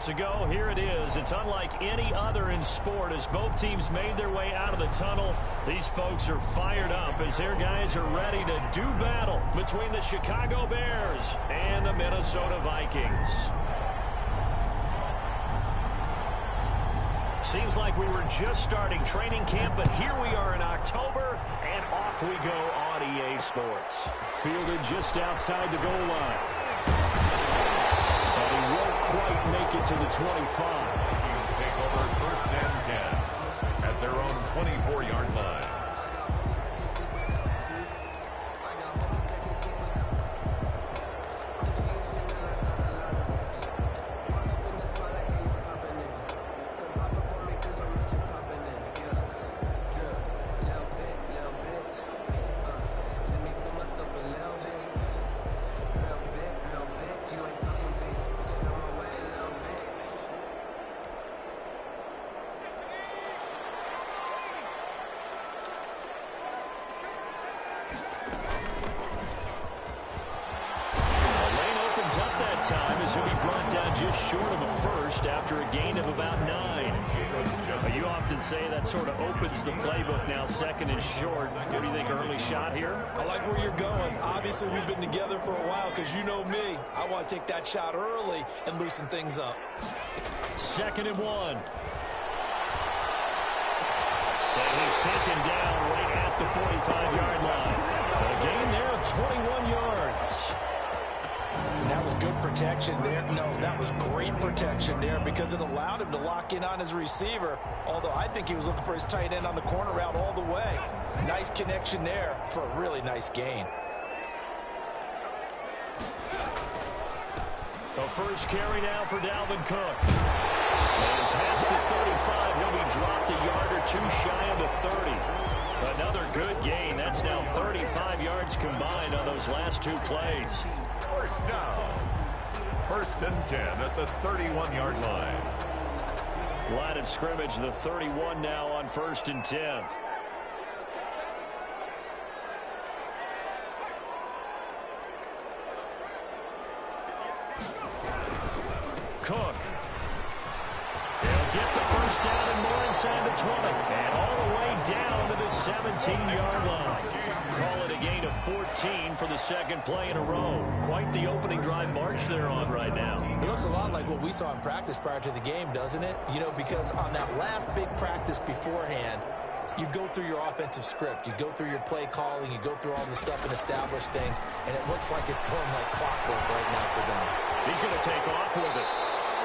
minutes ago, here it is. It's unlike any other in sport as both teams made their way out of the tunnel. These folks are fired up as their guys are ready to do battle between the Chicago Bears and the Minnesota Vikings. Seems like we were just starting training camp, but here we are in October, and off we go on EA Sports. Fielded just outside the goal line. And he won't quite make it to the 25. Vikings take over 1st and 10 at their own 24-yard line. Time as he'll be brought down just short of a first after a gain of about 9. You often say that sort of opens the playbook now, 2nd and short. What do you think, early shot here? I like where you're going. Obviously, we've been together for a while because you know me. I want to take that shot early and loosen things up. 2nd and 1. And he's taken down right at the 45-yard line. A gain there of 21 yards. That was good protection there. No, that was great protection there because it allowed him to lock in on his receiver, although I think he was looking for his tight end on the corner route all the way. Nice connection there for a really nice gain. The first carry now for Dalvin Cook. And past the 35, he'll be dropped a yard or two shy of the 30. Another good gain. That's now 35 yards combined on those last 2 plays. First down. 1st and 10 at the 31-yard line. Line of scrimmage, the 31 now on 1st and 10. Cook. He'll get the first down and more inside the 20. And all the way down to the 17-yard line. Call it a gain of 14 for the 2nd play in a row. Quite the opening drive march they're on right now. It looks a lot like what we saw in practice prior to the game, doesn't it? You know, because on that last big practice beforehand, you go through your offensive script. You go through your play calling. You go through all the stuff and establish things. And it looks like it's going like clockwork right now for them. He's going to take off with it.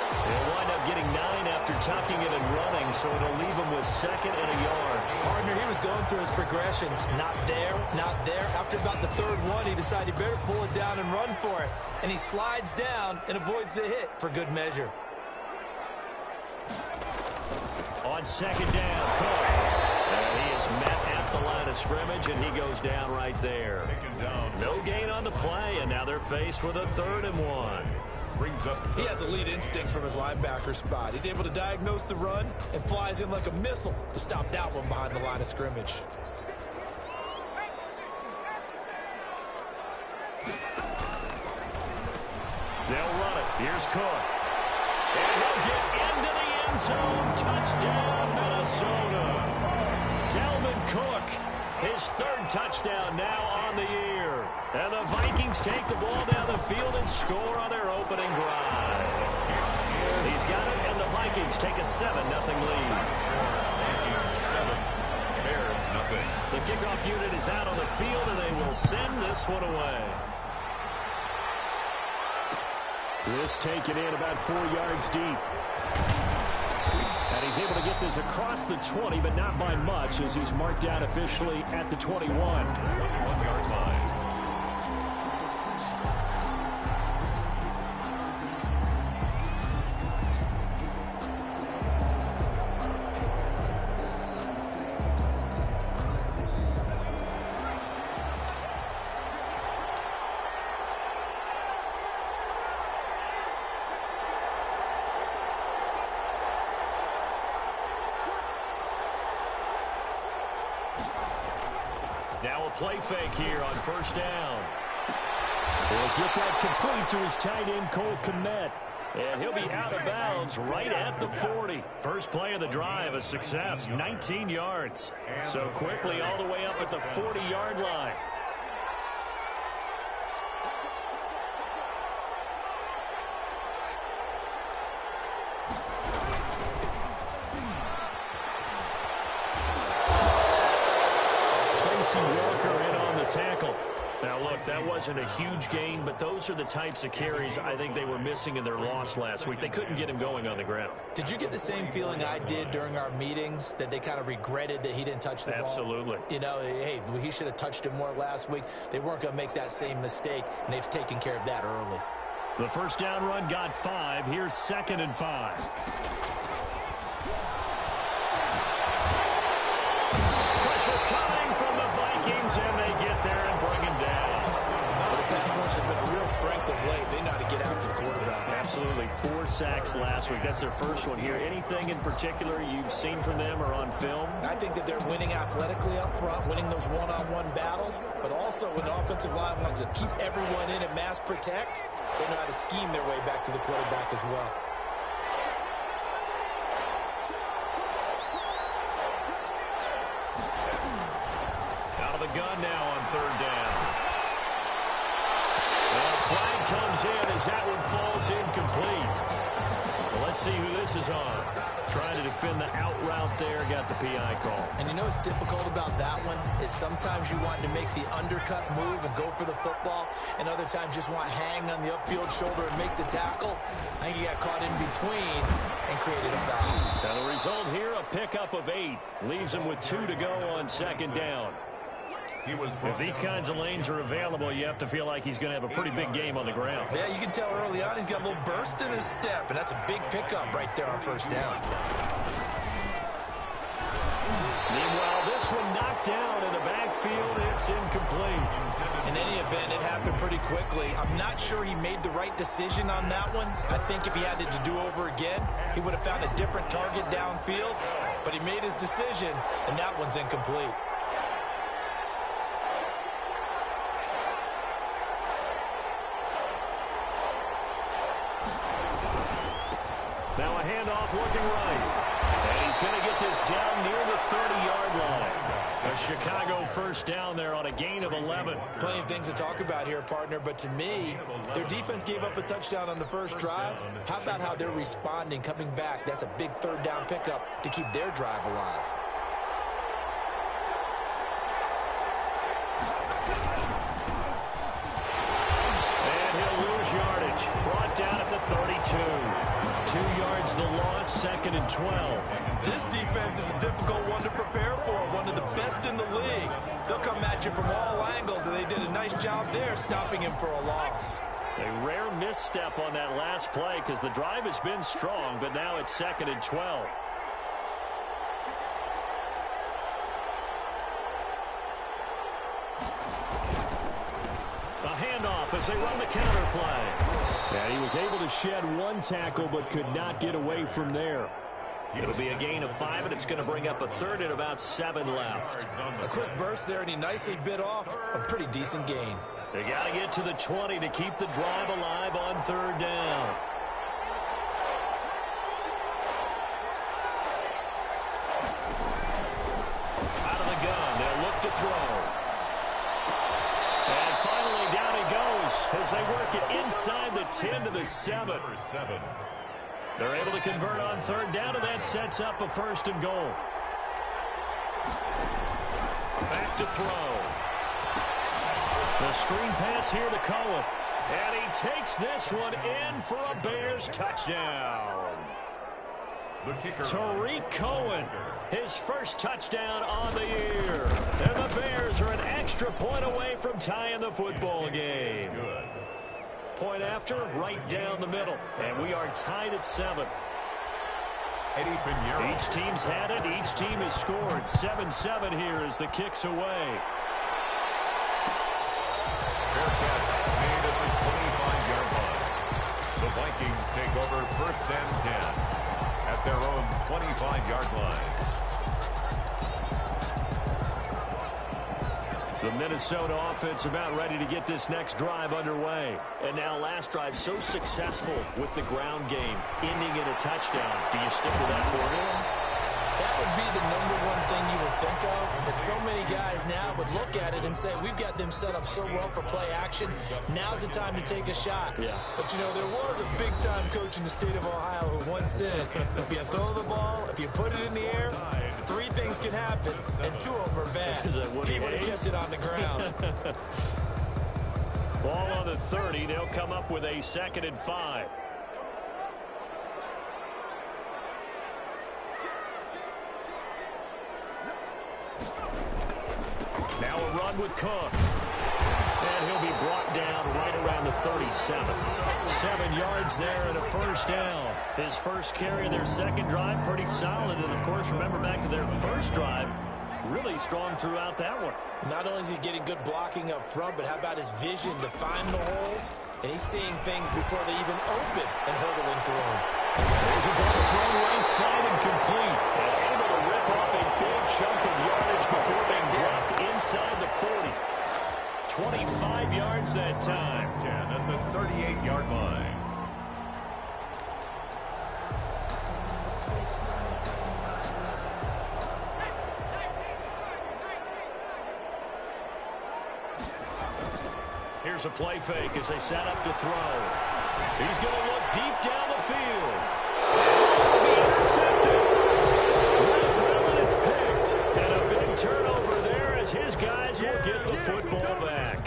He'll wind up getting 9 after tucking it and running, so it'll leave him with 2nd and a yard. Partner, he was going through his progressions. Not there, not there. After about the 3rd one, he decided he better pull it down and run for it. And he slides down and avoids the hit for good measure. On 2nd down, Cook. And he is met at the line of scrimmage, and he goes down right there. No gain on the play, and now they're faced with a 3rd and 1. He has elite instincts from his linebacker spot. He's able to diagnose the run and flies in like a missile to stop that one behind the line of scrimmage. They'll run it. Here's Cook. And he'll get into the end zone. Touchdown, Minnesota. Dalvin Cook, his 3rd touchdown now on the year. And the Vikings take the ball down the field and score on their opening drive. He's got it, and the Vikings take a 7-0 lead. 7, Bears nothing. The kickoff unit is out on the field, and they will send this one away. This taken in about 4 yards deep. And he's able to get this across the 20, but not by much, as he's marked out officially at the 21. 21-yard line. Now a play fake here on 1st down. He'll get that complete to his tight end, Cole Kmet. And he'll be out of bounds downs right at the 40. First play of the drive, a success, 19 yards. So quickly all the way up at the 40-yard line. Walker in on the tackle. Now, look, that wasn't a huge gain, but those are the types of carries I think they were missing in their loss last week. They couldn't get him going on the ground. Did you get the same feeling I did during our meetings, that they kind of regretted that he didn't touch the ball? Absolutely. You know, hey, he should have touched it more last week. They weren't going to make that same mistake, and they've taken care of that early. The first down run got 5. Here's 2nd and 5. Pressure coming from the Vikings, and they get there and bring him down. Well, the pass rush has been a real strength of late. They know how to get after the quarterback. Absolutely. 4 sacks last week. That's their first one here. Anything in particular you've seen from them or on film? I think that they're winning athletically up front, winning those one-on-one battles, but also when the offensive line wants to keep everyone in and mass protect, they know how to scheme their way back to the quarterback as well. The gun now on 3rd down. The flag comes in as that one falls incomplete. Well, let's see who this is on. Trying to defend the out route there, got the PI call. And you know what's difficult about that one is sometimes you want to make the undercut move and go for the football, and other times just want to hang on the upfield shoulder and make the tackle. I think he got caught in between and created a foul. Now the result here, a pickup of 8. Leaves him with 2 to go on 2nd down. If these kinds of lanes are available, you have to feel like he's going to have a pretty big game on the ground. Yeah, you can tell early on he's got a little burst in his step, and that's a big pickup right there on 1st down. Meanwhile, this one knocked down in the backfield. It's incomplete. In any event, it happened pretty quickly. I'm not sure he made the right decision on that one. I think if he had it to do over again, he would have found a different target downfield. But he made his decision, and that one's incomplete. Now a handoff looking right. And he's going to get this down near the 30-yard line. A Chicago first down there on a gain of 11. Plenty of things to talk about here, partner, but to me, their defense gave up a touchdown on the first drive. How about how they're responding, coming back? That's a big 3rd down pickup to keep their drive alive. And he'll lose yardage. Brought down at the 32. 2 yards the loss, 2nd and 12. This defense is a difficult one to prepare for, one of the best in the league. They'll come at you from all angles, and they did a nice job there stopping him for a loss. A rare misstep on that last play because the drive has been strong, but now it's 2nd and 12. A handoff as they run the counter play. And he was able to shed 1 tackle but could not get away from there. It'll be a gain of 5, and it's going to bring up a 3rd and about 7 left. A quick burst there, and he nicely bit off a pretty decent gain. They got to get to the 20 to keep the drive alive on 3rd down. Out of the gun, they'll look to throw. And finally down he goes as they work it inside the 10 to the 7. They're able to convert on 3rd down, and that sets up a 1st and goal. Back to throw. The screen pass here to Cohen. And he takes this one in for a Bears touchdown. Tariq Cohen, his first touchdown on the year. And the Bears are an extra point away from tying the football game. Point after, right down the middle. And we are tied at 7. Each team's had it. Each team has scored. 7-7 here as the kick's away. Fair catch made at the 25-yard line. The Vikings take over 1st and 10 at their own 25-yard line. The Minnesota offense about ready to get this next drive underway. And now last drive so successful with the ground game, ending in a touchdown. Do you stick with that formula? That would be the #1 thing you would think of, but so many guys now would look at it and say, we've got them set up so well for play action. Now's the time to take a shot. Yeah. But, you know, there was a big-time coach in the state of Ohio who once said, if you throw the ball, if you put it in the air, 3 things can happen, and 2 of them are bad. He would have kept it on the ground. Ball on the 30. They'll come up with a 2nd and 5. Now a run with Cook. And he'll be brought down right around the 37. 7 yards there and a first down. His first carry of their second drive, pretty solid. And, of course, remember back to their first drive, really strong throughout that one. Not only is he getting good blocking up front, but how about his vision to find the holes? And he's seeing things before they even open and hurdling through them. There's a ball thrown right side and complete. And able to rip off a big chunk of yardage before being dropped inside the 40. 25 yards that time. 10 at the 38-yard line. Here's a play fake as they set up to throw. He's going to look deep down the field. It'll be intercepted. Well, and it's picked. And a big turnover there as his guys will get the football back.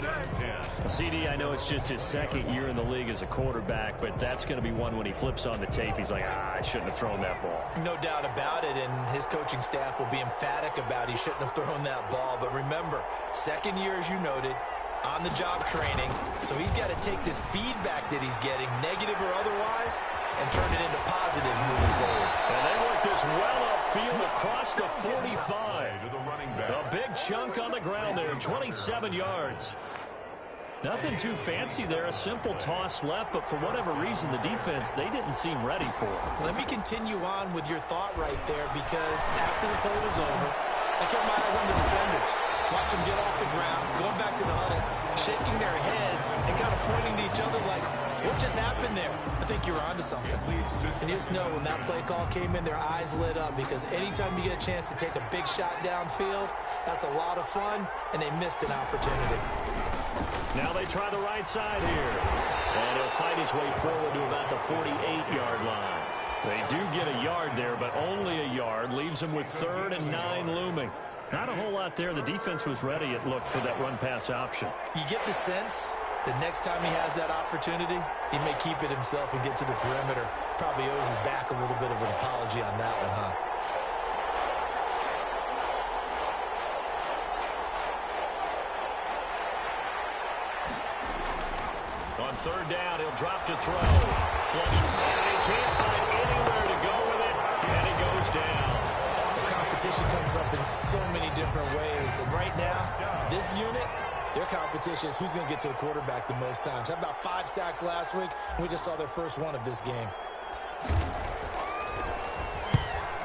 CD, I know it's just his 2nd year in the league as a quarterback, but that's going to be one when he flips on the tape. He's like, I shouldn't have thrown that ball. No doubt about it, and his coaching staff will be emphatic about he shouldn't have thrown that ball. But remember, 2nd year, as you noted, on-the-job training, so he's got to take this feedback that he's getting, negative or otherwise, and turn it into positives moving forward. And they work this well upfield across the 45. To the running back. A big chunk on the ground there, 27 yards. Nothing too fancy there, a simple toss left, but for whatever reason, the defense, they didn't seem ready for it. Let me continue on with your thought right there, because after the play was over, I kept my eyes on the defenders. Watch them get off the ground, going back to the huddle, shaking their heads and kind of pointing to each other like, what just happened there? I think you're onto something. And you just know when that play call came in, their eyes lit up, because anytime you get a chance to take a big shot downfield, that's a lot of fun, and they missed an opportunity. Now they try the right side here. And he'll fight his way forward to about the 48-yard line. They do get a yard there, but only a yard. Leaves them with 3rd and 9 looming. Not a whole lot there. The defense was ready, it looked, for that run-pass option. You get the sense that next time he has that opportunity, he may keep it himself and get to the perimeter. Probably owes his back a little bit of an apology on that one, huh? On 3rd down, he'll drop to throw. Flush. And he can't find anywhere to go with it. And he goes down. The competition comes up in so many different ways. And right now, this unit, their competition is who's going to get to the quarterback the most times. Had about 5 sacks last week, and we just saw their first one of this game.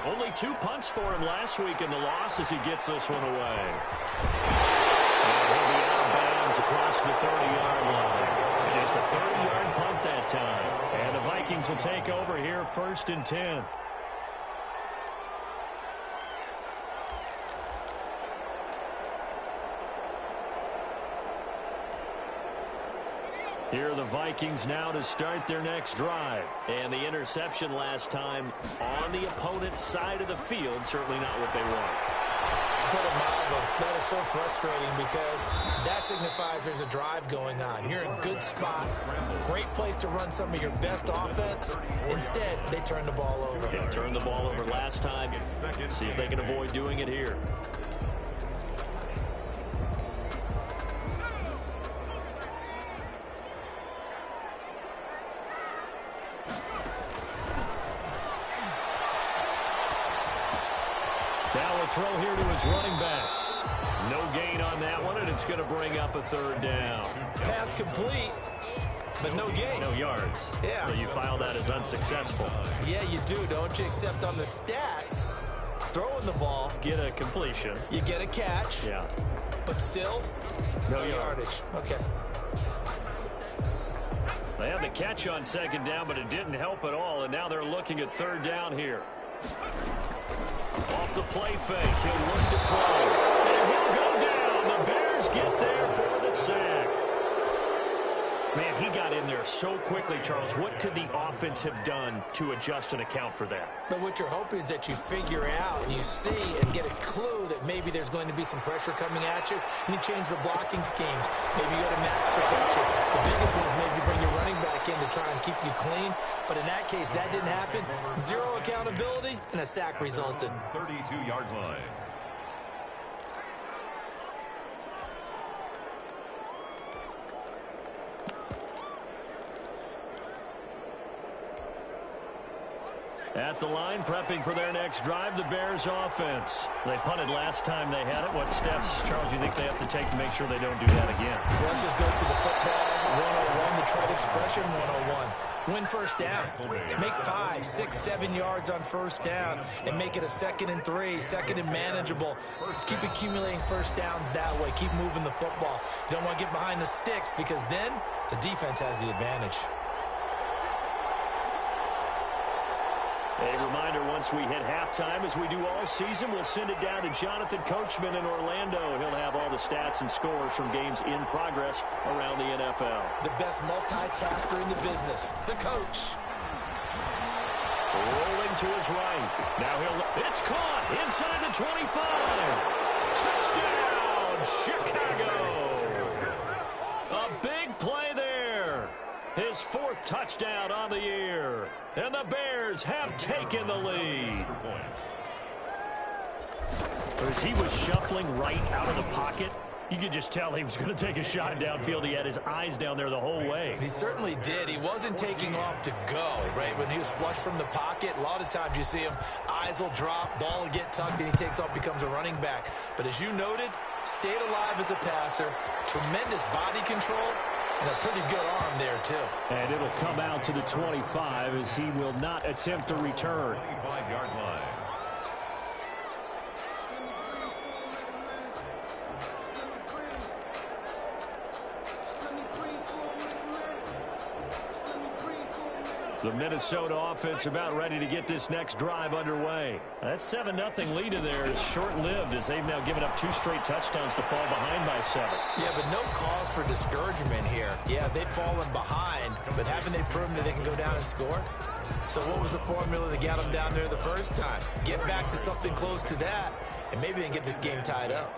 Only 2 punts for him last week in the loss as he gets this one away. And he'll be out of bounds across the 30-yard line. Just a 30-yard punt that time. And the Vikings will take over here, 1st and 10. Here are the Vikings now to start their next drive. And the interception last time on the opponent's side of the field, certainly not what they want. Put it mildly, that is so frustrating because that signifies there's a drive going on. You're in good spot, great place to run some of your best offense. Instead, they turn the ball over. They turned the ball over last time. See if they can avoid doing it here. Now a throw here to his running back. No gain on that one, and it's going to bring up a 3rd down. Pass complete, but no gain. No yards. Yeah. So you file that as unsuccessful. Yeah, you do, don't you? Except on the stats, throwing the ball. Get a completion. You get a catch. Yeah. But still, no yardage. Okay. They had the catch on second down, but it didn't help at all, and now they're looking at third down here. Off the play fake, he'll look to throw, and he'll go down. The Bears get there for the sack. Man, he got in there so quickly, Charles. What could the offense have done to adjust and account for that? But what you're hoping is that you figure out and you see and get a clue that maybe there's going to be some pressure coming at you, and you change the blocking schemes. Maybe you go to max protection. The biggest one is maybe bring your running back in to try and keep you clean. But in that case, that didn't happen. Zero accountability, and a sack resulted. 32-yard line. At the line, prepping for their next drive, the Bears offense. They punted last time they had it. What steps, Charles, you think they have to take to make sure they don't do that again? Well, let's just go to the football 101, the trade expression 101. Win first down. Make 5, 6, 7 yards on first down and make it a 2nd and 3, 2nd and manageable. Keep accumulating first downs that way. Keep moving the football. You don't want to get behind the sticks because then the defense has the advantage. A reminder, once we hit halftime, as we do all season, we'll send it down to Jonathan Coachman in Orlando. He'll have all the stats and scores from games in progress around the NFL. The best multitasker in the business, the coach. Rolling to his right. Now it's caught inside the 25. Touchdown, Chicago. A big play there. His 4th touchdown on the year. And the Bears have taken the lead. As he was shuffling right out of the pocket, you could just tell he was going to take a shot downfield. He had his eyes down there the whole way. He certainly did. He wasn't taking off to go, right? When he was flush from the pocket, a lot of times you see him, eyes will drop, ball will get tucked, and he takes off, becomes a running back. But as you noted, stayed alive as a passer, tremendous body control, and a pretty good arm there, too. And it'll come out to the 25 as he will not attempt to return. 25-yard line. The Minnesota offense about ready to get this next drive underway. That 7-0 lead in there is short-lived as they've now given up 2 straight touchdowns to fall behind by 7. Yeah, but no cause for discouragement here. Yeah, they've fallen behind, but haven't they proven that they can go down and score? So what was the formula that got them down there the first time? Get back to something close to that, and maybe they can get this game tied up.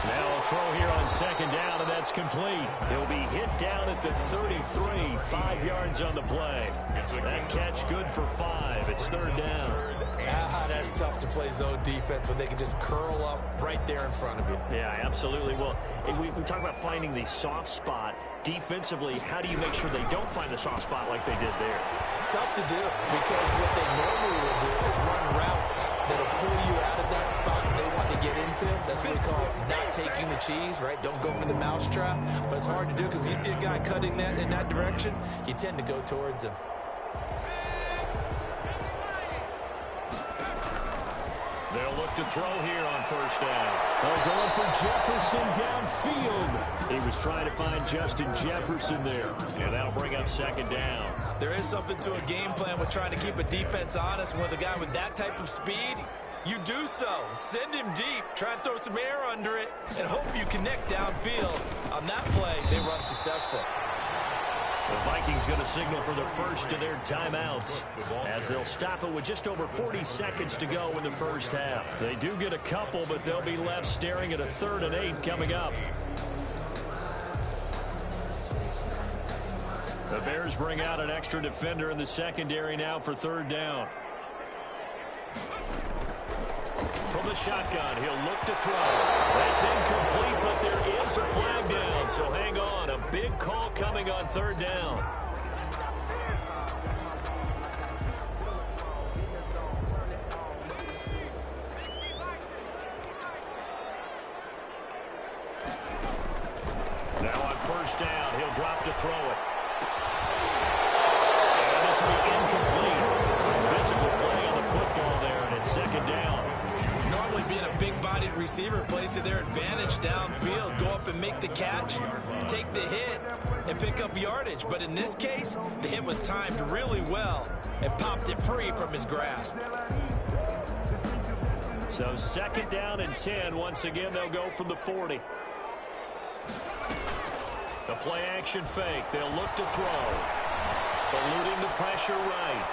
Now a throw here on second down, and that's complete. He'll be hit down at the 33, 5 yards on the play. That catch good for 5. It's third down. That's tough to play zone defense when they can just curl up right there in front of you. Yeah, absolutely. Well, we talk about finding the soft spot. Defensively, how do you make sure they don't find the soft spot like they did there? Tough to do because what they normally will do is run routes that'll pull you out of that spot they want to get into. That's what we call not taking the cheese, right? Don't go for the mousetrap. But it's hard to do because when you see a guy cutting that in that direction, you tend to go towards him. They'll look to throw here on first down. They're going for Jefferson downfield. He was trying to find Justin Jefferson there. And that'll bring up second down. There is something to a game plan with trying to keep a defense honest. With a guy with that type of speed, you do so. Send him deep. Try and throw some air under it and hope you connect downfield. On that play, they run successful. The Vikings going to signal for the first of their timeouts as they'll stop it with just over 40 seconds to go in the first half. They do get a couple, but they'll be left staring at a 3rd and 8 coming up. The Bears bring out an extra defender in the secondary now for third down. From the shotgun, he'll look to throw. That's incomplete, but there is a flag down, so hang on. A big call coming on third down. Now on first down, he'll drop to throw it. And this will be incomplete. Physical play on the football there, and it's second down. Normally being a big-bodied receiver plays to their advantage downfield. Go up and make the catch, take the hit, and pick up yardage. But in this case, the hit was timed really well and popped it free from his grasp. So second down and 10. Once again, they'll go from the 40. The play-action fake. They'll look to throw. Eluding the pressure right.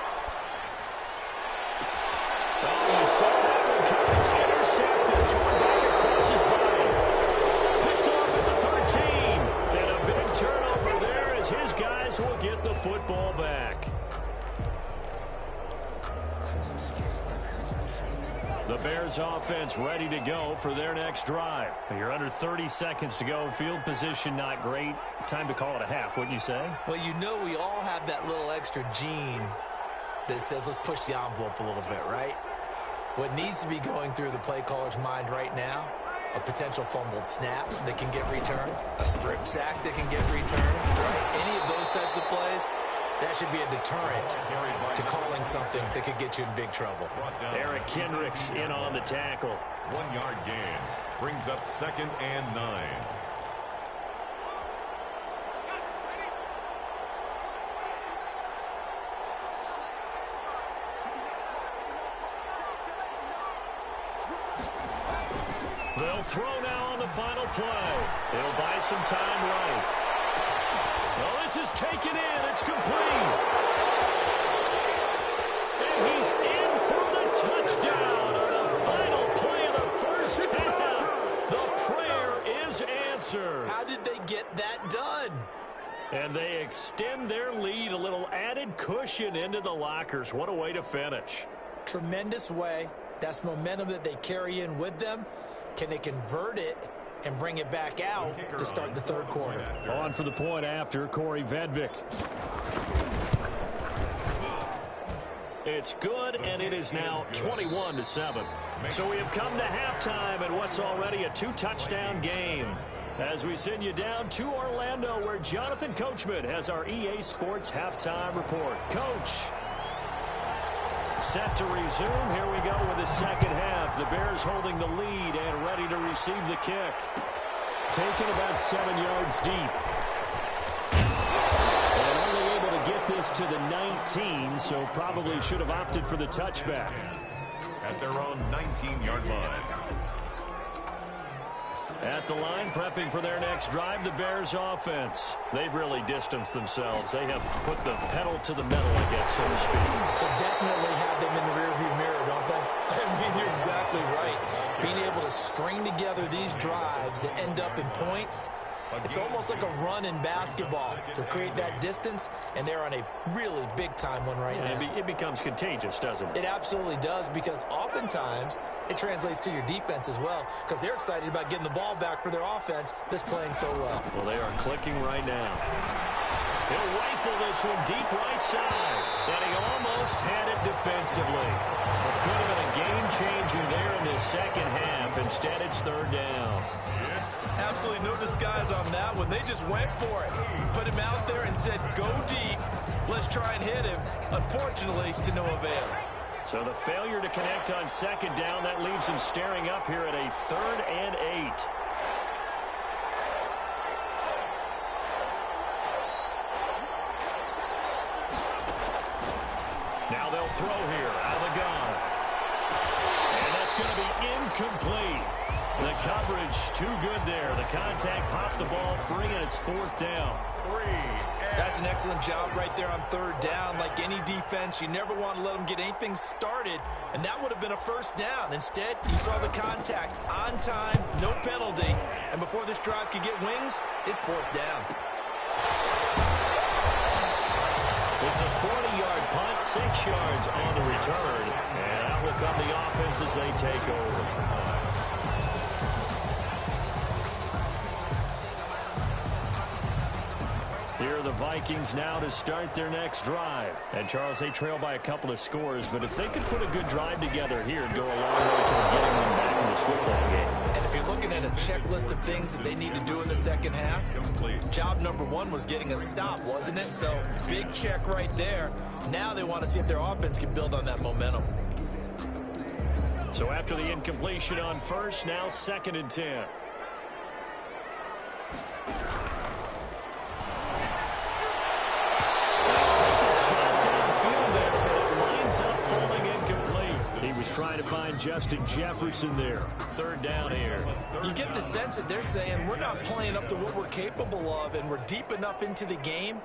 Oh, you saw that one coming. It's intercepted. Thrown back across his body. Picked off at the 13. And a big turnover there as his guys will get the football back. The Bears offense ready to go for their next drive. You're under 30 seconds to go. Field position not great. Time to call it a half, wouldn't you say? Well, you know we all have that little extra gene that says let's push the envelope a little bit, right? What needs to be going through the play caller's mind right now, a potential fumbled snap that can get returned, a strip sack that can get returned, right? Any of those types of plays, that should be a deterrent to calling something that could get you in big trouble. Eric Kendricks in on the tackle. 1 yard gain. Brings up second and 9. They'll throw now on the final play. They'll buy some time right. Well, this is taken in. It's complete. And he's in for the touchdown on the final play of the first half. The prayer is answered. How did they get that done? And they extend their lead, a little added cushion into the lockers. What a way to finish. Tremendous way. That's momentum that they carry in with them. Can they convert it and bring it back out to start the third quarter? On for the point after, Corey Vedvik. It's good, and it is now 21-7. So we have come to halftime in what's already a 2-touchdown game. As we send you down to Orlando, where Jonathan Coachman has our EA Sports halftime report. Coach. Set to resume. Here we go with the second half. The Bears holding the lead and ready to receive the kick. Taken about 7 yards deep. And only able to get this to the 19, so probably should have opted for the touchback. At their own 19-yard line. At the line, prepping for their next drive, the Bears offense. They've really distanced themselves. They have put the pedal to the metal, I guess, so to speak. So definitely have them in the rearview mirror, don't they? I mean, you're exactly right. Being able to string together these drives that end up in points, it's almost like a run in basketball to create that distance, and they're on a really big-time one right now. It becomes contagious, doesn't it? It absolutely does, because oftentimes it translates to your defense as well, because they're excited about getting the ball back for their offense that's playing so well. Well, they are clicking right now. He'll rifle this one deep right side, and he almost had it defensively. It could have been a game-changer there in this second half. Instead, it's third down. Absolutely no disguise on that one. They just went for it. Put him out there and said, go deep. Let's try and hit him. Unfortunately, to no avail. So the failure to connect on second down, that leaves him staring up here at a 3rd and 8. Now they'll throw here out of the gun. And that's going to be incomplete. The coverage too good there. The contact popped the ball free, and it's 4th down. That's an excellent job right there on 3rd down. Like any defense, you never want to let them get anything started, and that would have been a 1st down. Instead, you saw the contact on time, no penalty, and before this drive could get wings, it's 4th down. It's a 40-yard punt, 6 yards on the return, and out will come the offense as they take over. Here the Vikings now to start their next drive. And, Charles, they trail by a couple of scores, but if they could put a good drive together here and go a long way toward getting them back in this football game. And if you're looking at a checklist of things that they need to do in the second half, job number one was getting a stop, wasn't it? So, big check right there. Now they want to see if their offense can build on that momentum. So after the incompletion on first, now 2nd and 10. He was trying to find Justin Jefferson there. 3rd down here. You get the sense that they're saying we're not playing up to what we're capable of, and we're deep enough into the game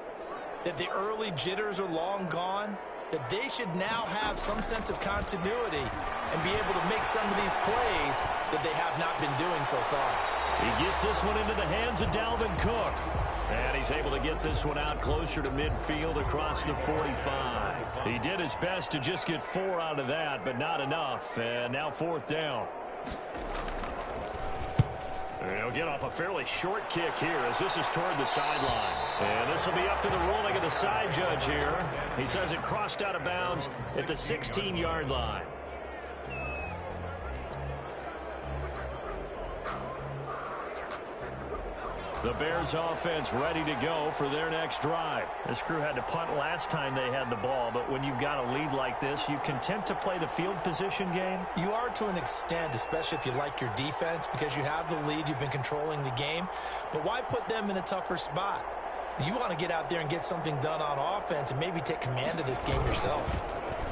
that the early jitters are long gone, that they should now have some sense of continuity and be able to make some of these plays that they have not been doing so far. He gets this one into the hands of Dalvin Cook. And he's able to get this one out closer to midfield across the 45. He did his best to just get 4 out of that, but not enough. And now 4th down. And he'll get off a fairly short kick here as this is toward the sideline. And this will be up to the ruling of the side judge here. He says it crossed out of bounds at the 16-yard line. The Bears offense ready to go for their next drive. This crew had to punt last time they had the ball, but when you've got a lead like this, you content to play the field position game? You are to an extent, especially if you like your defense, because you have the lead, you've been controlling the game. But why put them in a tougher spot? You want to get out there and get something done on offense and maybe take command of this game yourself.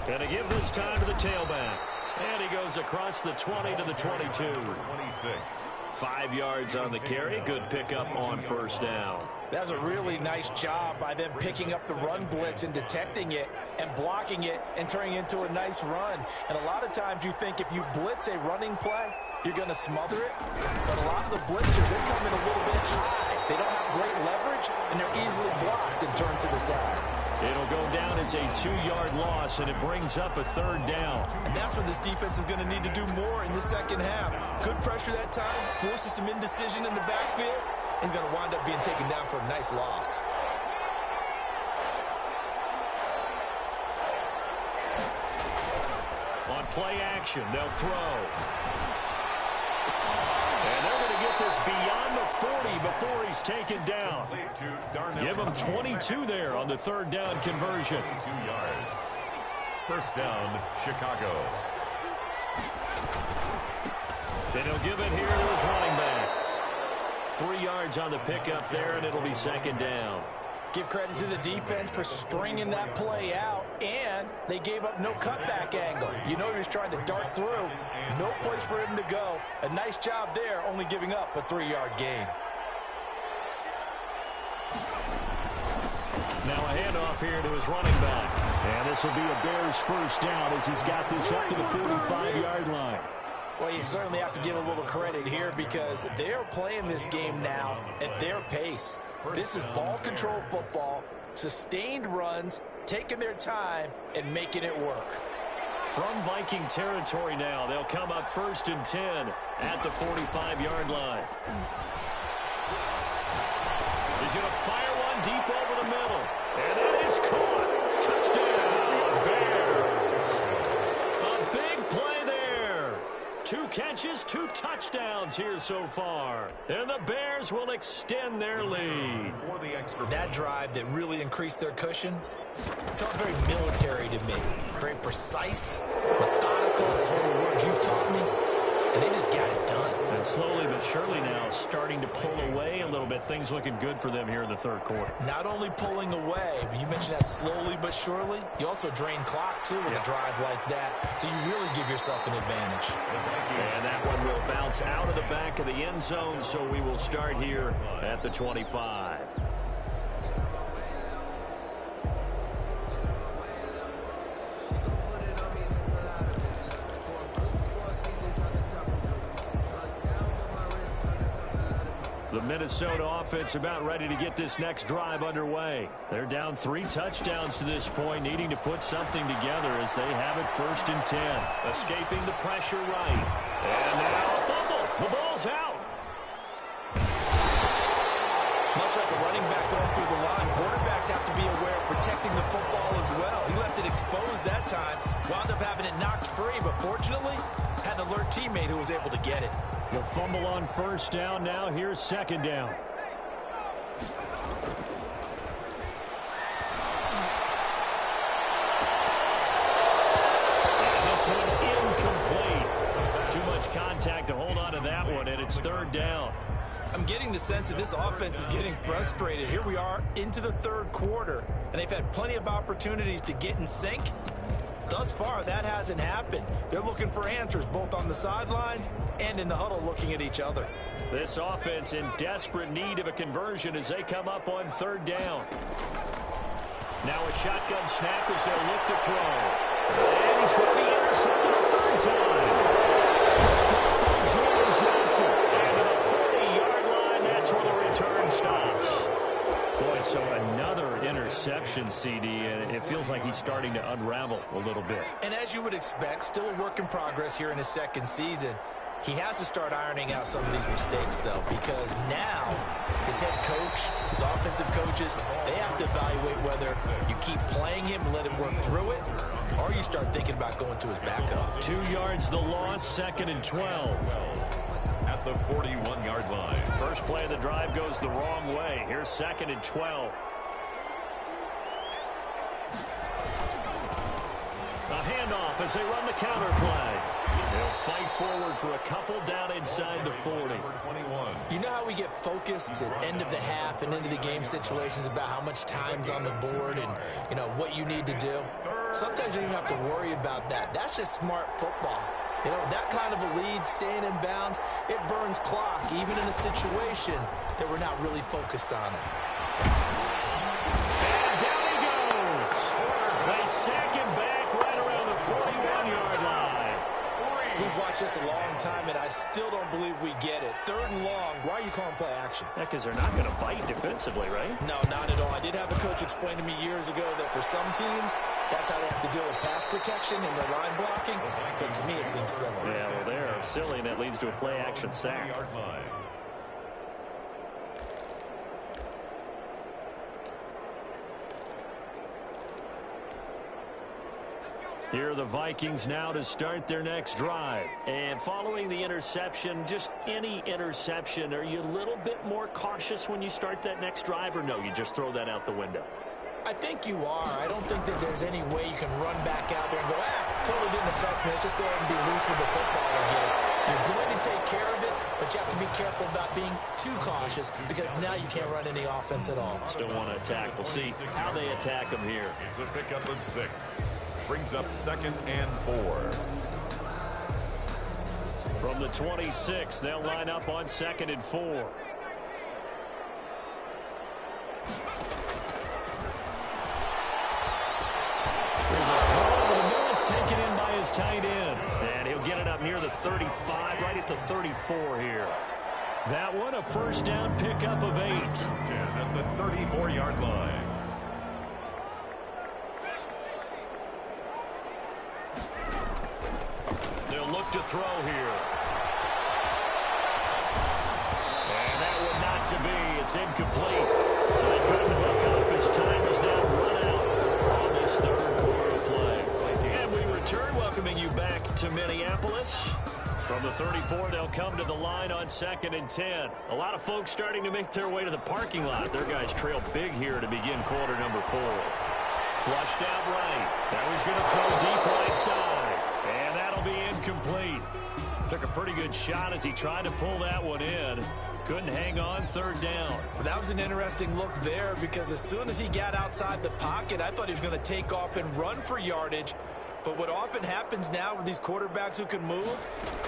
And to give this time to the tailback. And he goes across the 20 to the 22. 26. 5 yards on the carry. Good pickup on 1st down. That's a really nice job by them picking up the run blitz and detecting it and blocking it and turning it into a nice run. And a lot of times you think if you blitz a running play, you're going to smother it. But a lot of the blitzers, they come in a little bit high. They don't have great leverage, and they're easily blocked and turned to the side. It'll go down as a 2-yard loss, and it brings up a 3rd down. And that's what this defense is going to need to do more in the second half. Good pressure that time, forces some indecision in the backfield. He's going to wind up being taken down for a nice loss. On play action, they'll throw. And they're going to get this beyond the 40 before he's taken down. Give him 22 there on the 3rd down conversion. 2 yards. 1st down, Chicago. Then he'll give it here to his running back. 3 yards on the pickup there, and it'll be 2nd down. Give credit to the defense for stringing that play out, and they gave up no cutback angle. You know he was trying to dart through. No place for him to go. A nice job there, only giving up a 3-yard gain. Now a handoff here to his running back. And this will be a Bears 1st down as he's got this up to the 45-yard line. Well, you certainly have to give a little credit here because they're playing this game now at their pace. This is ball control football, sustained runs, taking their time, and making it work. From Viking territory now, they'll come up 1st and 10 at the 45-yard line. He's going to fire one deep over the middle. And it is caught. Touchdown, Bears. A big play there. 2 catches, 2 touchdowns here so far. And the Bears will extend their lead. That drive that really increased their cushion felt very military to me. Very precise, methodical is one of the words you've taught me. And they just got it done. And slowly but surely now starting to pull away a little bit. Things looking good for them here in the 3rd quarter. Not only pulling away, but you mentioned that slowly but surely. You also drain clock, too, with a drive like that. So you really give yourself an advantage. And that one will bounce out of the back of the end zone, so we will start here at the 25. The Minnesota offense about ready to get this next drive underway. They're down 3 touchdowns to this point, needing to put something together as they have it 1st and 10. Escaping the pressure right. And now a fumble. The ball's out. Much like a running back going through the line. Quarterbacks have to be aware of protecting the football as well. He left it exposed that time, wound up having it knocked free, but fortunately, had an alert teammate who was able to get it. The fumble on first down now. Here's second down. And this one incomplete. Too much contact to hold on to that one, and it's third down. I'm getting the sense that this offense is getting frustrated. Here we are into the third quarter, and they've had plenty of opportunities to get in sync. Thus far, that hasn't happened. They're looking for answers both on the sidelines and in the huddle looking at each other. This offense in desperate need of a conversion as they come up on third down. Now a shotgun snap as they'll look to throw. And he's going to be intercepted a third time. Dropped by Jordan Johnson. And to the 40-yard line, that's where the return stops. Boy, so another interception, CD, and it feels like he's starting to unravel a little bit. And as you would expect, still a work in progress here in his second season. He has to start ironing out some of these mistakes, though, because now his head coach, his offensive coaches, they have to evaluate whether you keep playing him and let him work through it, or you start thinking about going to his backup. 2 yards the loss, second and 12. At the 41-yard line. First play of the drive goes the wrong way. Here's second and 12. A handoff as they run the counter play. They'll fight forward for a couple down inside the 40. You know how we get focused at end of the half and into the game situations about how much time's on the board and, you know, what you need to do? Sometimes you don't even have to worry about that. That's just smart football. You know, that kind of a lead, staying in bounds, it burns clock, even in a situation that we're not really focused on it. And down he goes. They sack him back right around the 41-yard line. We've watched this a long time, and I still don't believe we get it. Third and long, why are you calling play action? Yeah, because they're not going to bite defensively, right? No, not at all. I did have a coach explain to me years ago that for some teams, that's how they have to deal with pass protection and their line blocking. But to me, it seems silly. Yeah, well, they're silly, and that leads to a play action sack. Here are the Vikings now to start their next drive. And following the interception, just any interception, are you a little bit more cautious when you start that next drive, or no, you just throw that out the window? I think you are. I don't think that there's any way you can run back out there and go, totally didn't affect me. Let's just go ahead and be loose with the football again. You're going to take care of it, but you have to be careful about being too cautious because now you can't run any offense at all. Still want to attack. We'll see how they attack them here. It's a pickup of 6. Brings up second and 4. From the 26, they'll line up on second and 4. There's a throw over the middle. It's taken in by his tight end. And he'll get it up near the 35, right at the 34 here. That one, a first down pickup of 8. 10 at the 34-yard line. They'll look to throw here. And that one not to be. It's incomplete. So they couldn't hook up. His time is now run out on this third quarter play. And we return, welcoming you back to Minneapolis. From the 34, they'll come to the line on second and 10. A lot of folks starting to make their way to the parking lot. Their guys trail big here to begin quarter number 4. Flushed out right. That was going to throw deep right side. And that'll be incomplete. Took a pretty good shot as he tried to pull that one in. Couldn't hang on, third down. Well, that was an interesting look there because as soon as he got outside the pocket, I thought he was going to take off and run for yardage. But what often happens now with these quarterbacks who can move,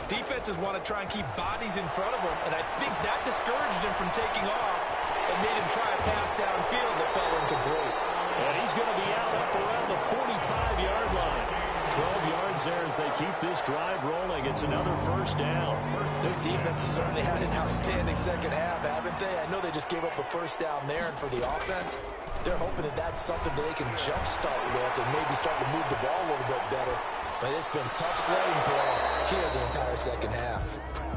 defenses want to try and keep bodies in front of them. And I think that discouraged him from taking off and made him try a pass downfield that fell incomplete. And he's going to be out up around the 45-yard line. 12 yards there as they keep this drive rolling. It's another first down. This defense has certainly had an outstanding second half, haven't they? I know they just gave up a first down there, and for the offense, they're hoping that that's something that they can jumpstart with and maybe start to move the ball a little bit better. But it's been tough sledding for them here the entire second half.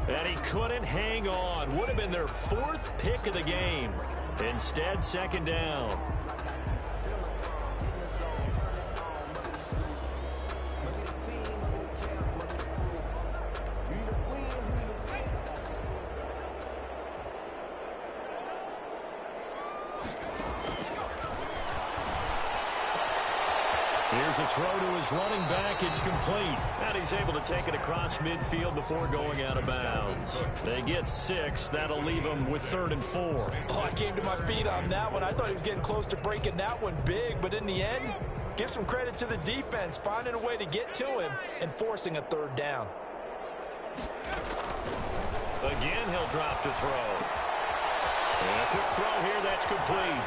And he couldn't hang on. Would have been their 4th pick of the game. Instead, 2nd down. Here's a throw to his running back. It's complete. And he's able to take it across midfield before going out of bounds. They get 6. That'll leave them with 3rd and 4. Oh, I came to my feet on that one. I thought he was getting close to breaking that one big. But in the end, give some credit to the defense, finding a way to get to him and forcing a 3rd down. Again, he'll drop to throw. And a quick throw here. That's complete.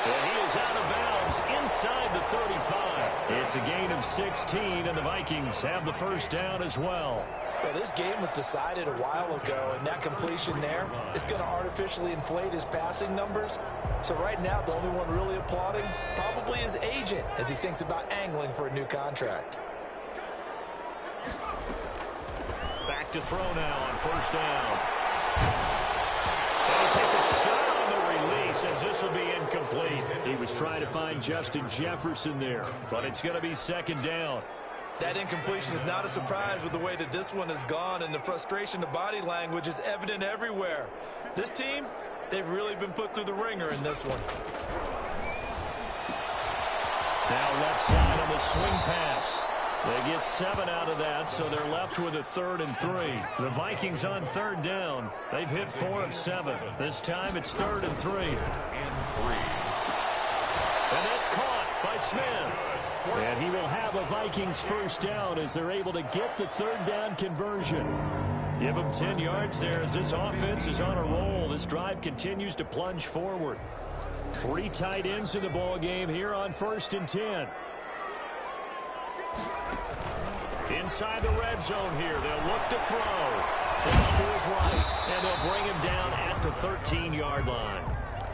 And he is out of bounds inside the 35. It's a gain of 16, and the Vikings have the 1st down as well. Well, this game was decided a while ago, and that completion there is going to artificially inflate his passing numbers. So right now, the only one really applauding probably his agent as he thinks about angling for a new contract. Back to throw now on 1st down. And he takes a shot on the release as this will be incomplete. He was trying to find Justin Jefferson there, but it's going to be 2nd down. That incompletion is not a surprise with the way that this one has gone, and the frustration, the body language is evident everywhere. This team, they've really been put through the ringer in this one. Now left side on the swing pass. They get 7 out of that, so they're left with a 3rd and 3. The Vikings on 3rd down. They've hit 4 of 7. This time it's 3rd and 3. And that's caught by Smith. And he will have a Vikings 1st down as they're able to get the 3rd down conversion. Give him 10 yards there as this offense is on a roll. This drive continues to plunge forward. 3 tight ends in the ball game here on 1st and 10. Inside the red zone here. They'll look to throw. Fakes to his right, and they'll bring him down at the 13-yard line.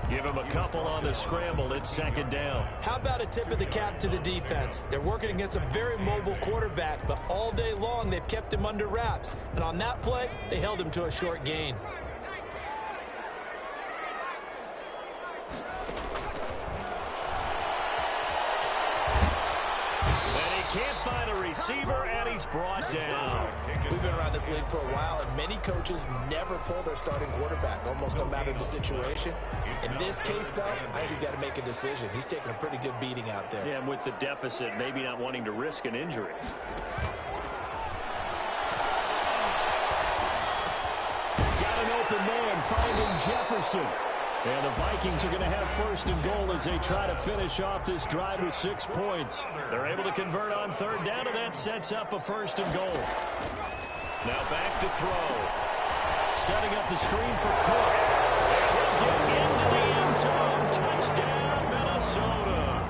Give him a couple on the scramble. It's 2nd down. How about a tip of the cap to the defense? They're working against a very mobile quarterback, but all day long they've kept him under wraps. And on that play, they held him to a short gain. Can't find a receiver, and he's brought down. We've been around this league for a while, and many coaches never pull their starting quarterback, almost no matter the situation. In this case, though, I think he's got to make a decision. He's taking a pretty good beating out there. Yeah, and with the deficit, maybe not wanting to risk an injury. Got an open man, finding Jefferson. And the Vikings are going to have 1st and goal as they try to finish off this drive with 6 points. They're able to convert on 3rd down, and that sets up a 1st and goal. Now back to throw. Setting up the screen for Cook. And he'll get into the end zone. Touchdown, Minnesota.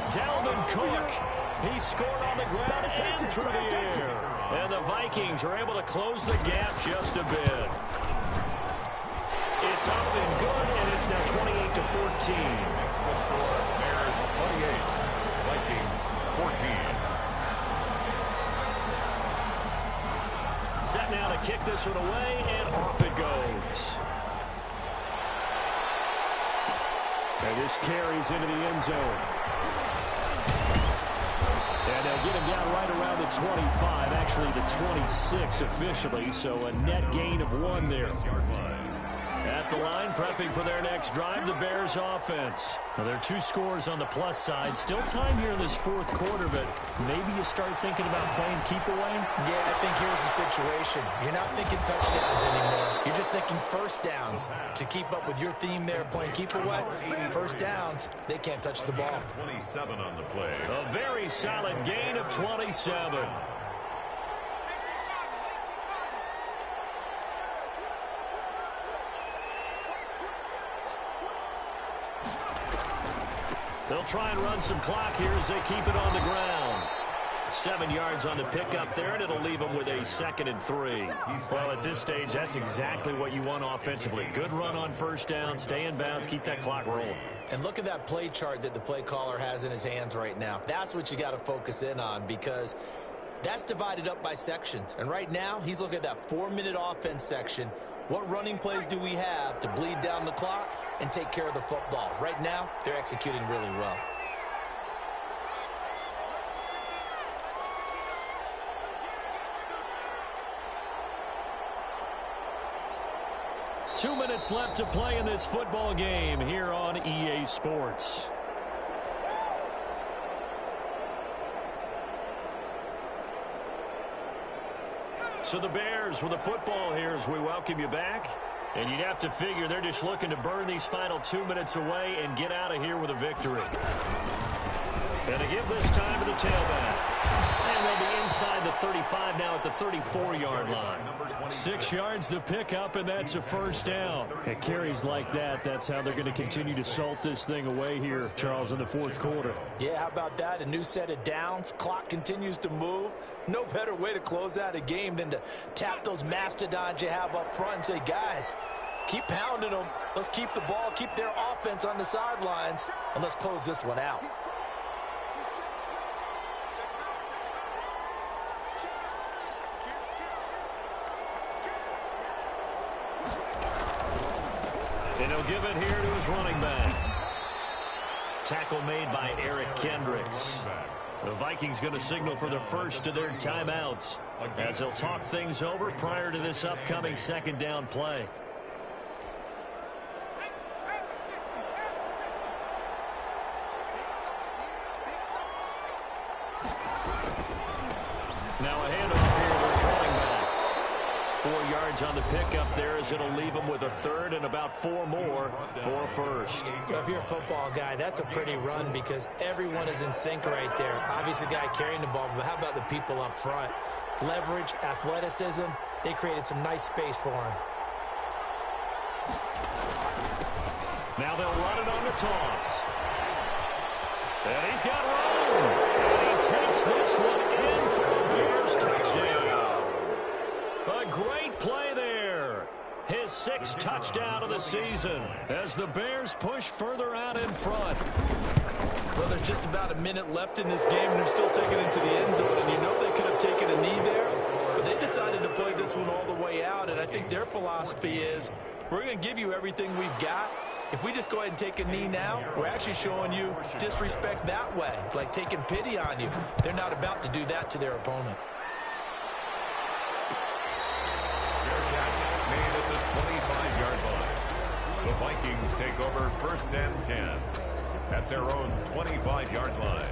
Dalvin Cook. He scored on the ground and through the air. And the Vikings are able to close the gap just a bit. It's up and good, and it's now 28-14. That's the score. Bears 28, Vikings 14. Set now to kick this one away, and off it goes. And this carries into the end zone. And they'll get him down right around the 25, actually the 26 officially, so a net gain of 1 there. At the line, prepping for their next drive, the Bears offense. Now, there are 2 scores on the plus side. Still time here in this 4th quarter, but maybe you start thinking about playing keep away? Yeah, I think here's the situation. You're not thinking touchdowns anymore. You're just thinking 1st downs. To keep up with your theme there, playing keep away, 1st downs, they can't touch the ball. 27 on the play. A very solid gain of 27. They'll try and run some clock here as they keep it on the ground. 7 yards on the pickup there, and it'll leave them with a 2nd and 3. Well, at this stage, that's exactly what you want offensively. Good run on 1st down, stay in bounds, keep that clock rolling. And look at that play chart that the play caller has in his hands right now. That's what you got to focus in on, because That's divided up by sections. And right now, he's looking at that 4-minute offense section. What running plays do we have to bleed down the clock and take care of the football? Right now, they're executing really well. Two minutes left to play in this football game here on EA Sports. So the Bears with the football here as we welcome you back. And you'd have to figure they're just looking to burn these final 2 minutes away and get out of here with a victory. And to give this time to the tailback. And they'll be inside the 35 now at the 34-yard line. 6 yards to pick up, and that's a first down. At carries like that, that's how they're going to continue to salt this thing away here, Charles, in the fourth quarter. Yeah, how about that? A new set of downs. Clock continues to move. No better way to close out a game than to tap those mastodons you have up front and say, guys, keep pounding them. Let's keep the ball, keep their offense on the sidelines, and let's close this one out. And he'll give it here to his running back. Tackle made by Eric Kendricks. The Vikings going to signal for the first of their timeouts as they'll talk things over prior to this upcoming second down play. Now a handoff here to his running back. 4 yards on the pickup there as it'll leave him with a third and about 4 more for a first. Well, if you're a football guy, that's a pretty run because everyone is in sync right there. Obviously, the guy carrying the ball, but how about the people up front? Leverage, athleticism, they created some nice space for him. Now they'll run it on the toss. And he's got room. And he takes this one in for a Bears touchdown. A great play there. His 6th touchdown of the season as the Bears push further out in front. Well, there's just about a minute left in this game, and they're still taking it to the end zone. And you know they could have taken a knee there, but they decided to play this one all the way out. And I think their philosophy is, we're going to give you everything we've got. If we just go ahead and take a knee now, we're actually showing you disrespect that way, like taking pity on you. They're not about to do that to their opponent. Made at the 25-yard line. The Vikings take over first and 10 at their own 25-yard line.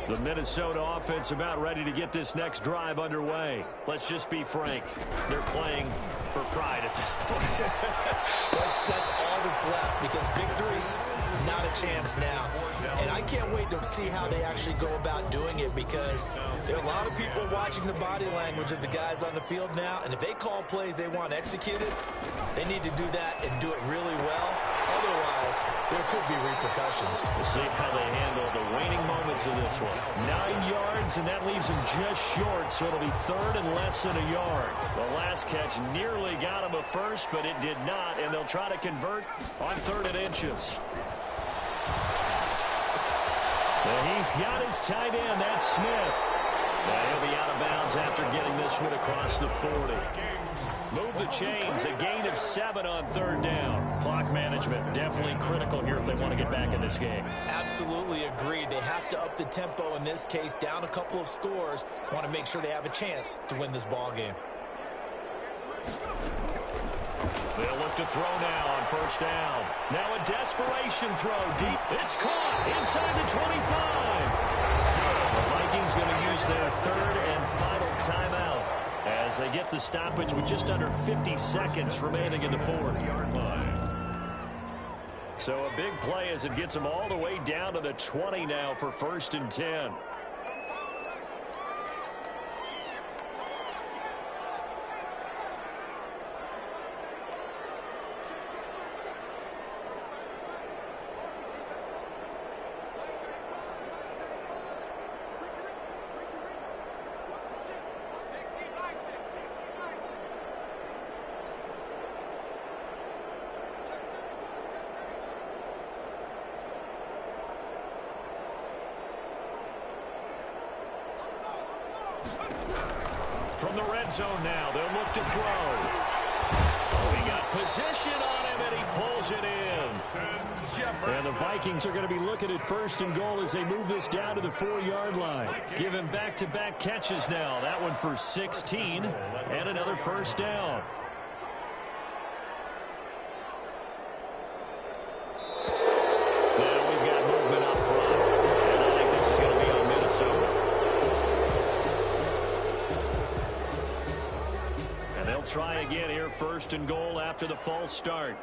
The Minnesota offense about ready to get this next drive underway. Let's just be frank. They're playing for pride at this point. That's all that's left because victory, not a chance now. And I can't wait to see how they actually go about doing it because there are a lot of people watching the body language of the guys on the field now. And if they call plays they want executed, they need to do that and do it really well. Otherwise, there could be repercussions. We'll see how they handle the waning moments of this one. 9 yards, and that leaves him just short, so it'll be third and less than a yard. The last catch nearly got him a first, but it did not, and they'll try to convert on 3rd and inches. And he's got his tight end. That's Smith. And he'll be out of bounds after getting this one across the 40. Move the chains. A gain of 7 on 3rd down. Clock management definitely critical here if they want to get back in this game. Absolutely agreed. They have to up the tempo in this case, down a couple of scores. Want to make sure they have a chance to win this ball game. They'll look to throw now on 1st down. Now a desperation throw deep. It's caught inside the 25. The Vikings going to use their 3rd and final timeout as they get the stoppage with just under 50 seconds remaining in the 4th-yard line. So a big play as it gets them all the way down to the 20 now for 1st and 10. From the red zone now, they'll look to throw. Oh, he got position on him, and he pulls it in. And the Vikings are going to be looking at 1st and goal as they move this down to the 4-yard line. Give him back-to-back catches now. That one for 16 and another first down. Now we've got movement up front. And I think this is going to be on Minnesota. And they'll try again here, 1st and goal after the false start.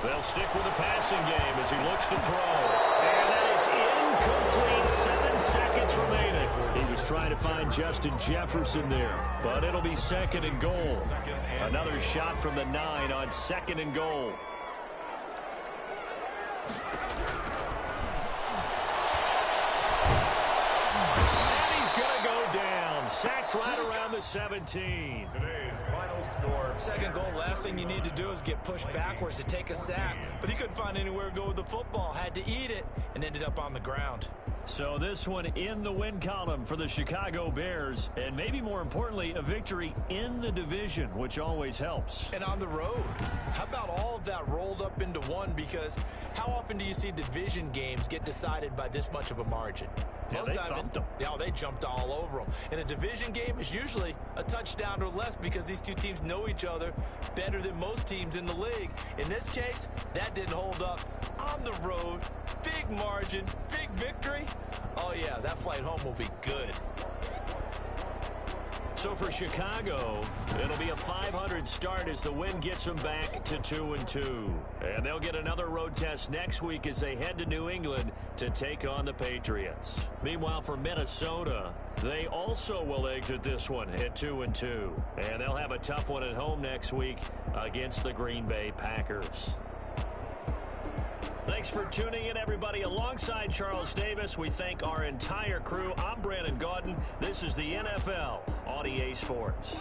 They'll stick with the passing game as he looks to throw. And that is incomplete. 7 seconds remaining. He was trying to find Justin Jefferson there. But it'll be 2nd and goal. Another shot from the 9 on 2nd and goal. And he's going to go down. Sacked right around the 17. Today's final score. 2nd goal, last thing you need to do is get pushed backwards to take a sack. But he couldn't find anywhere to go with the football. Had to eat it and ended up on the ground. So this one in the win column for the Chicago Bears. And maybe more importantly, a victory in the division, which always helps. And on the road. How about all of that rolled up into one? Because how often do you see division games get decided by this much of a margin? Yeah, they thumped them. Yeah, they jumped all over them. And a division game is usually a touchdown or less because these two teams know each other better than most teams in the league. In this case, that didn't hold up. On the road, big margin, big victory. Oh, yeah, that flight home will be good. So for Chicago, it'll be a 500 start as the win gets them back to 2-2. And they'll get another road test next week as they head to New England to take on the Patriots. Meanwhile, for Minnesota, they also will exit this one at 2-2. And they'll have a tough one at home next week against the Green Bay Packers. Thanks for tuning in, everybody. Alongside Charles Davis, we thank our entire crew. I'm Brandon Gaudin. This is the NFL on EA Sports.